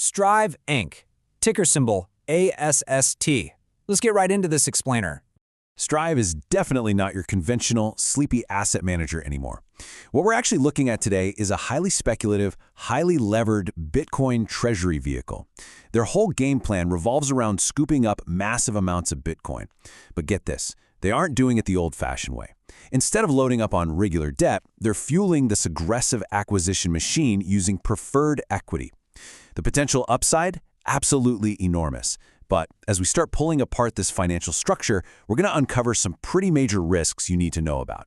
Strive Inc., ticker symbol ASST. Let's get right into this explainer. Strive is definitely not your conventional, sleepy asset manager anymore. What we're actually looking at today is a highly speculative, highly levered Bitcoin Treasury vehicle. Their whole game plan revolves around scooping up massive amounts of Bitcoin. But get this, they aren't doing it the old-fashioned way. Instead of loading up on regular debt, they're fueling this aggressive acquisition machine using preferred equity. The potential upside? Absolutely enormous. But as we start pulling apart this financial structure, we're going to uncover some pretty major risks you need to know about.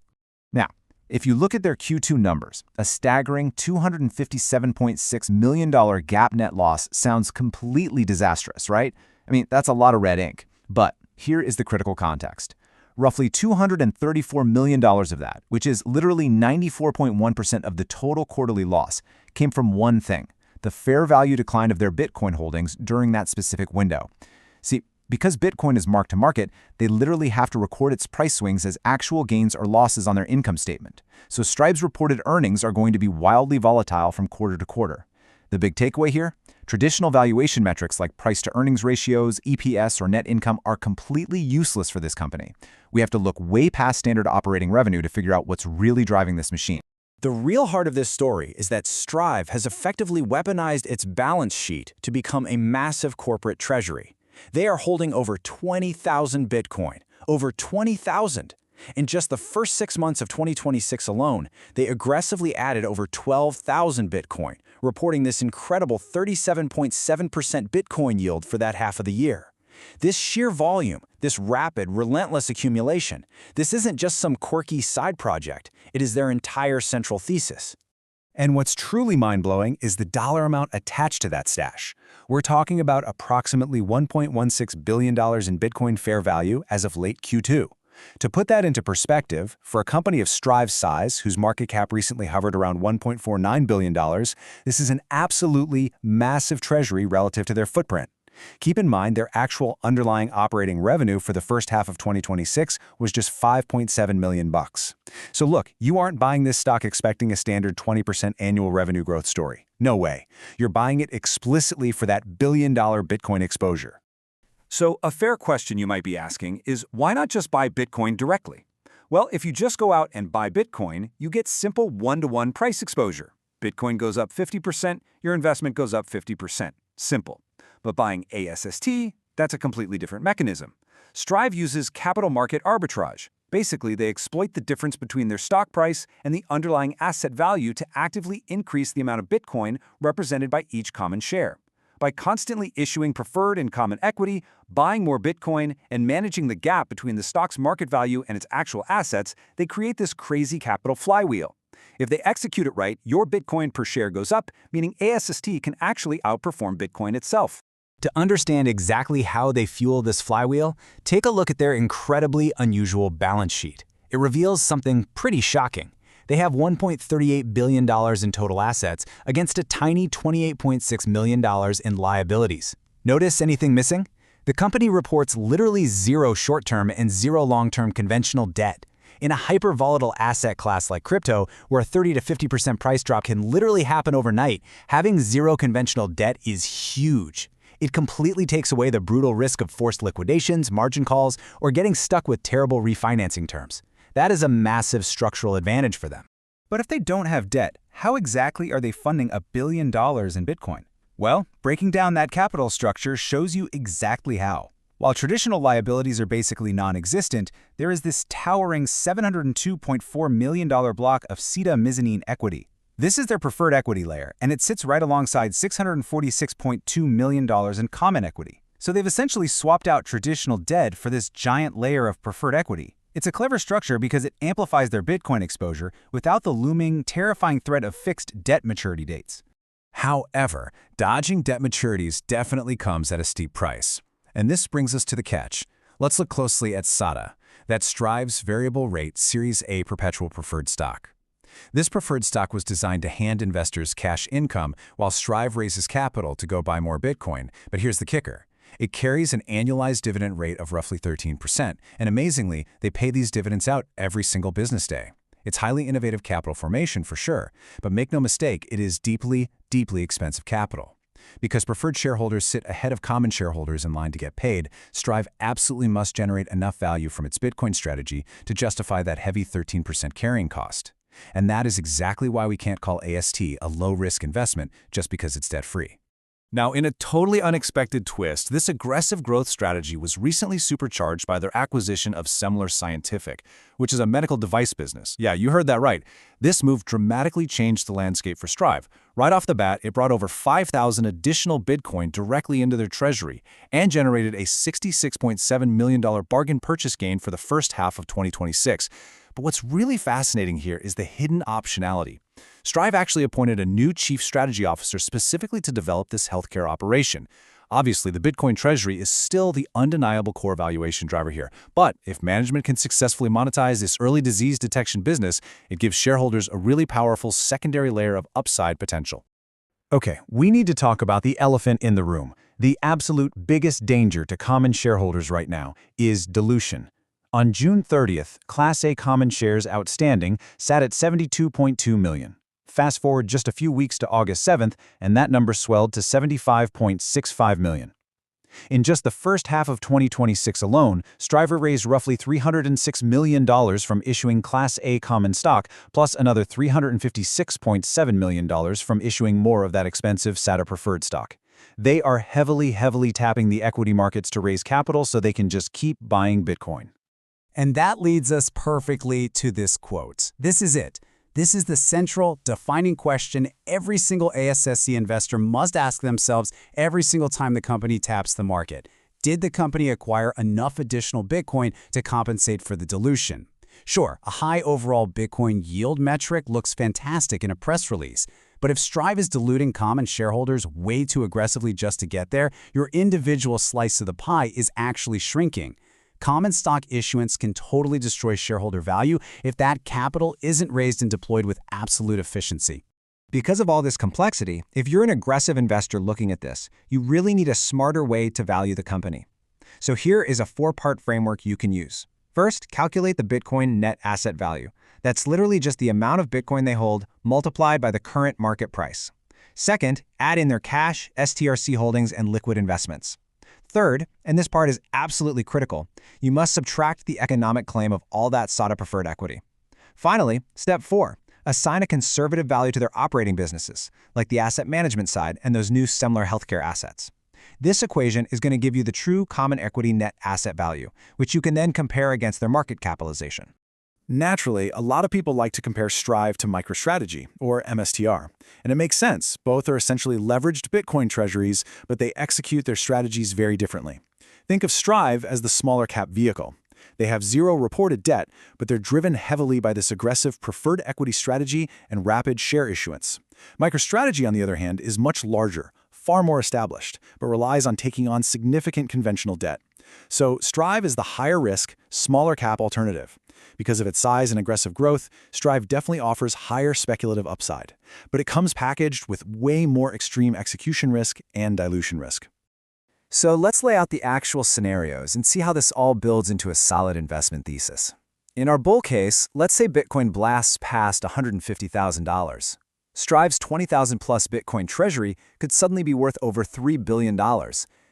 Now, if you look at their Q2 numbers, a staggering $257.6 million GAAP net loss sounds completely disastrous, right? I mean, that's a lot of red ink. But here is the critical context. Roughly $234 million of that, which is literally 94.1% of the total quarterly loss, came from one thing: the fair value decline of their Bitcoin holdings during that specific window. See, because Bitcoin is marked to market, they literally have to record its price swings as actual gains or losses on their income statement. So Strive's reported earnings are going to be wildly volatile from quarter to quarter. The big takeaway here? Traditional valuation metrics like price-to-earnings ratios, EPS, or net income are completely useless for this company. We have to look way past standard operating revenue to figure out what's really driving this machine. The real heart of this story is that Strive has effectively weaponized its balance sheet to become a massive corporate treasury. They are holding over 20,000 Bitcoin. Over 20,000! In just the first 6 months of 2026 alone, they aggressively added over 12,000 Bitcoin, reporting this incredible 37.7% Bitcoin yield for that half of the year. This sheer volume, this rapid, relentless accumulation, this isn't just some quirky side project, it is their entire central thesis. And what's truly mind-blowing is the dollar amount attached to that stash. We're talking about approximately $1.16 billion in Bitcoin fair value as of late Q2. To put that into perspective, for a company of Strive's size, whose market cap recently hovered around $1.49 billion, this is an absolutely massive treasury relative to their footprint. Keep in mind their actual underlying operating revenue for the first half of 2026 was just $5.7 million. So look, you aren't buying this stock expecting a standard 20% annual revenue growth story. No way. You're buying it explicitly for that billion-dollar Bitcoin exposure. So a fair question you might be asking is, why not just buy Bitcoin directly? Well, if you just go out and buy Bitcoin, you get simple one-to-one price exposure. Bitcoin goes up 50%, your investment goes up 50%. Simple. But buying ASST, that's a completely different mechanism. Strive uses capital market arbitrage. Basically, they exploit the difference between their stock price and the underlying asset value to actively increase the amount of Bitcoin represented by each common share. By constantly issuing preferred and common equity, buying more Bitcoin, and managing the gap between the stock's market value and its actual assets, they create this crazy capital flywheel. If they execute it right, your Bitcoin per share goes up, meaning ASST can actually outperform Bitcoin itself. To understand exactly how they fuel this flywheel, take a look at their incredibly unusual balance sheet. It reveals something pretty shocking. They have $1.38 billion in total assets against a tiny $28.6 million in liabilities. Notice anything missing? The company reports literally zero short-term and zero long-term conventional debt. In a hyper-volatile asset class like crypto, where a 30 to 50% price drop can literally happen overnight, having zero conventional debt is huge. It completely takes away the brutal risk of forced liquidations, margin calls, or getting stuck with terrible refinancing terms. That is a massive structural advantage for them. But if they don't have debt, how exactly are they funding $1 billion in Bitcoin? Well, breaking down that capital structure shows you exactly how. While traditional liabilities are basically non-existent, there is this towering $702.4 million block of SATA mezzanine equity. This is their preferred equity layer, and it sits right alongside $646.2 million in common equity. So they've essentially swapped out traditional debt for this giant layer of preferred equity. It's a clever structure because it amplifies their Bitcoin exposure without the looming, terrifying threat of fixed debt maturity dates. However, dodging debt maturities definitely comes at a steep price. And this brings us to the catch. Let's look closely at SATA, that Strive's variable rate Series A perpetual preferred stock. This preferred stock was designed to hand investors cash income while Strive raises capital to go buy more Bitcoin. But here's the kicker. It carries an annualized dividend rate of roughly 13%, and amazingly, they pay these dividends out every single business day. It's highly innovative capital formation for sure, but make no mistake, it is deeply, deeply expensive capital. Because preferred shareholders sit ahead of common shareholders in line to get paid, Strive absolutely must generate enough value from its Bitcoin strategy to justify that heavy 13% carrying cost. And that is exactly why we can't call AST a low-risk investment just because it's debt-free. Now, in a totally unexpected twist, this aggressive growth strategy was recently supercharged by their acquisition of Semler Scientific, which is a medical device business. Yeah, you heard that right. This move dramatically changed the landscape for Strive. Right off the bat, it brought over 5,000 additional Bitcoin directly into their treasury and generated a $66.7 million bargain purchase gain for the first half of 2026. But what's really fascinating here is the hidden optionality. Strive actually appointed a new chief strategy officer specifically to develop this healthcare operation. Obviously, the Bitcoin Treasury is still the undeniable core valuation driver here. But if management can successfully monetize this early disease detection business, it gives shareholders a really powerful secondary layer of upside potential. Okay, we need to talk about the elephant in the room. The absolute biggest danger to common shareholders right now is dilution. On June 30th, Class A common shares outstanding sat at 72.2 million. Fast forward just a few weeks to August 7th, and that number swelled to 75.65 million. In just the first half of 2026 alone, Strive raised roughly $306 million from issuing Class A common stock, plus another $356.7 million from issuing more of that expensive SATA preferred stock. They are heavily tapping the equity markets to raise capital so they can just keep buying Bitcoin. And that leads us perfectly to this quote. This is it. This is the central, defining question every single ASST investor must ask themselves every single time the company taps the market. Did the company acquire enough additional Bitcoin to compensate for the dilution? Sure, a high overall Bitcoin yield metric looks fantastic in a press release, but if Strive is diluting common shareholders way too aggressively just to get there, your individual slice of the pie is actually shrinking. Common stock issuance can totally destroy shareholder value if that capital isn't raised and deployed with absolute efficiency. Because of all this complexity, if you're an aggressive investor looking at this, you really need a smarter way to value the company. So here is a 4-part framework you can use. First, calculate the Bitcoin net asset value. That's literally just the amount of Bitcoin they hold multiplied by the current market price. Second, add in their cash, STRC holdings, and liquid investments. Third, and this part is absolutely critical, you must subtract the economic claim of all that SATA preferred equity. Finally, step 4, assign a conservative value to their operating businesses, like the asset management side and those new Semler healthcare assets. This equation is going to give you the true common equity net asset value, which you can then compare against their market capitalization. Naturally, a lot of people like to compare Strive to MicroStrategy, or MSTR. And it makes sense. Both are essentially leveraged Bitcoin treasuries, but they execute their strategies very differently. Think of Strive as the smaller cap vehicle. They have zero reported debt, but they're driven heavily by this aggressive preferred equity strategy and rapid share issuance. MicroStrategy, on the other hand, is much larger, far more established, but relies on taking on significant conventional debt. So Strive is the higher risk, smaller cap alternative. Because of its size and aggressive growth, Strive definitely offers higher speculative upside, but it comes packaged with way more extreme execution risk and dilution risk. So let's lay out the actual scenarios and see how this all builds into a solid investment thesis. In our bull case, let's say Bitcoin blasts past $150,000. Strive's 20,000 plus Bitcoin treasury could suddenly be worth over $3 billion,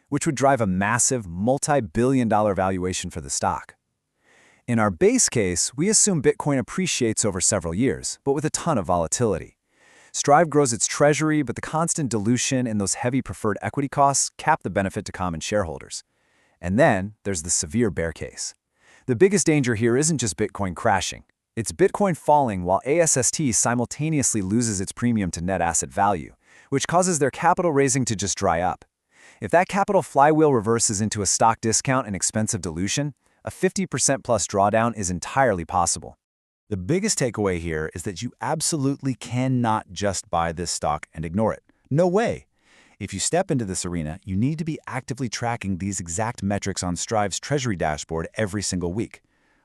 which would drive a massive multi-billion-dollar valuation for the stock. In our base case, we assume Bitcoin appreciates over several years, but with a ton of volatility. Strive grows its treasury, but the constant dilution and those heavy preferred equity costs cap the benefit to common shareholders. And then there's the severe bear case. The biggest danger here isn't just Bitcoin crashing. It's Bitcoin falling while ASST simultaneously loses its premium to net asset value, which causes their capital raising to just dry up. If that capital flywheel reverses into a stock discount and expensive dilution, a 50% plus drawdown is entirely possible. The biggest takeaway here is that you absolutely cannot just buy this stock and ignore it. No way. If you step into this arena, you need to be actively tracking these exact metrics on Strive's Treasury dashboard every single week.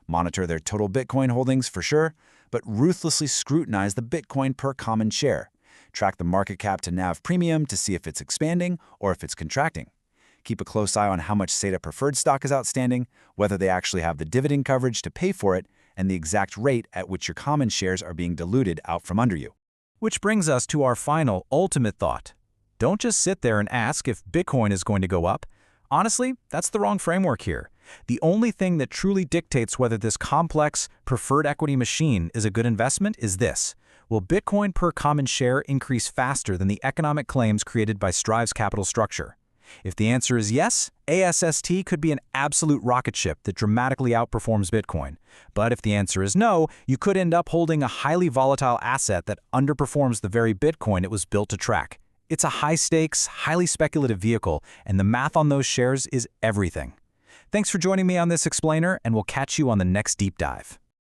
Monitor their total Bitcoin holdings for sure, but ruthlessly scrutinize the Bitcoin per common share. Track the market cap to NAV premium to see if it's expanding or if it's contracting. Keep a close eye on how much SATA preferred stock is outstanding, whether they actually have the dividend coverage to pay for it, and the exact rate at which your common shares are being diluted out from under you. Which brings us to our final, ultimate thought. Don't just sit there and ask if Bitcoin is going to go up. Honestly, that's the wrong framework here. The only thing that truly dictates whether this complex, preferred equity machine is a good investment is this: will Bitcoin per common share increase faster than the economic claims created by Strive's capital structure? If the answer is yes, ASST could be an absolute rocket ship that dramatically outperforms Bitcoin. But if the answer is no, you could end up holding a highly volatile asset that underperforms the very Bitcoin it was built to track. It's a high-stakes, highly speculative vehicle, and the math on those shares is everything. Thanks for joining me on this explainer, and we'll catch you on the next deep dive.